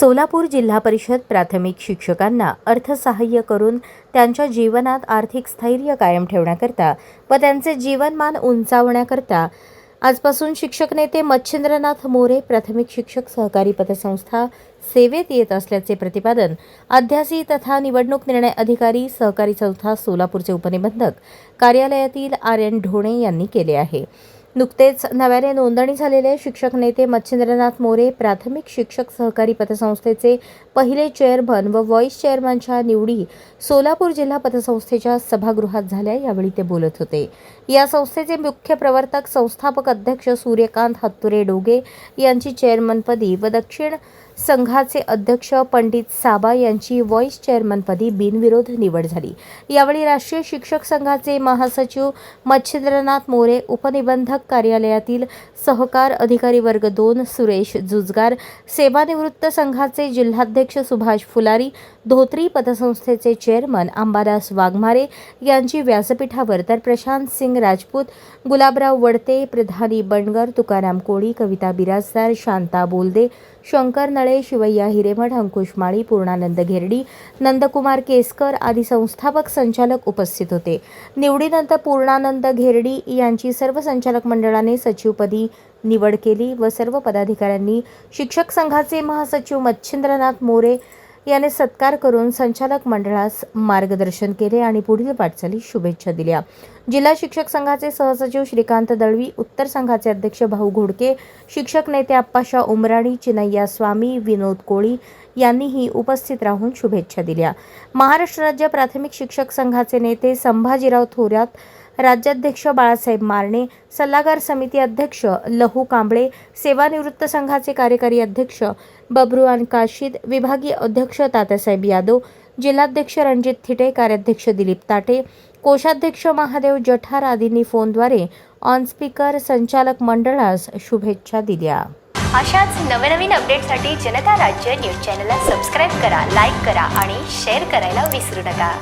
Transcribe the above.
सोलापूर जिल्हा परिषद प्राथमिक शिक्षकांना अर्थसहाय्य करून त्यांच्या जीवनात आर्थिक स्थैर्य कायम ठेवण्याकरता व त्यांचे जीवनमान उंचावण्याकरता आजपासून शिक्षक नेते मच्छिंद्रनाथ मोरे प्राथमिक शिक्षक सहकारी पतसंस्था सेवेत येत असल्याचे प्रतिपादन अध्यासी तथा निवडणूक निर्णय अधिकारी सहकारी संस्था सोलापूरचे उपनिबंधक कार्यालयातील आर.एन. ढोणे यांनी केले आहे. नुकतेच नव्याने नोंदणी झालेले शिक्षक नेते मच्छिंद्रनाथ मोरे प्राथमिक शिक्षक सहकारी पतसंस्थेचे पहिले चेअरमन व व्हाईस चेअरमनच्या निवडी सोलापूर जिल्हा पतसंस्थेच्या सभागृहात झाल्या. यावेळी ते बोलत होते. या संस्थेचे मुख्य प्रवर्तक संस्थापक अध्यक्ष सूर्यकांत हत्तुरे डोगे यांची चेअरमनपदी व दक्षिण संघाचे अध्यक्ष पंडित साबा यांची व्हाईस चेअरमनपदी बिनविरोध निवड झाली. यावेळी राष्ट्रीय शिक्षक संघाचे महासचिव मच्छिंद्रनाथ मोरे, उपनिबंधक कार्यालयातील सहकार अधिकारी वर्ग 2 सुरेश जुजगार, सेवानिवृत्त संघाचे जिल्हाध्यक्ष सुभाष फुलारी, धोत्री पतसंस्थेचे चेअरमन अंबादास वाघमारे यांची व्यासपीठावर तर प्रशांत सिंग राजपूत, गुलाबराव वडते, प्रधानी बंडगर, तुकाराम कोळी, कविता बिराजदार, शांता बोलदे, शंकर नळे, शिवय्या हिरेमठ, अंकुश माळी, पूर्णानंद घेरडी, नंदकुमार केसकर आदी संस्थापक संचालक उपस्थित होते. निवडीनंतर पूर्णानंद घेरडी यांची सर्व संचालक मंडळाने सचिवपदी निवड केली व सर्व पदाधिकाऱ्यांनी शिक्षक संघाचे महासचिव मच्छिंद्रनाथ मोरे याने सत्कार करून संचालक मंडळास मार्गदर्शन केले आणि पुढील वाटचालीस शुभेच्छा दिल्या. जिल्हा शिक्षक संघाचे सहसचिव श्रीकांत दळवी, उत्तर संघाचे अध्यक्ष भाऊ घोडके, शिक्षक नेते आप्पाशा उमराणी, चिनय्या स्वामी, विनोद कोळी यांनीही उपस्थित राहून शुभेच्छा दिल्या. महाराष्ट्र राज्य प्राथमिक शिक्षक संघाचे नेते संभाजीराव थोरात, राज्याध्यक्ष बाळासाहेब मारणे, सल्लागार समिती अध्यक्ष लहू कांबळे, सेवानिवृत्त संघाचे कार्यकारी अध्यक्ष बब्रुआन काशीद, विभागीय अध्यक्ष तात्यासाहेब यादव, जिल्हाध्यक्ष रणजित थिटे, कार्याध्यक्ष दिलीप ताटे, कोषाध्यक्ष महादेव जठार आदींनी फोनद्वारे ऑन स्पीकर संचालक मंडळास शुभेच्छा दिल्या. अशाच नवनवीन अपडेटसाठी जनता राज्य न्यूज चॅनलला सबस्क्राईब करा, लाईक करा आणि शेअर करायला विसरू नका.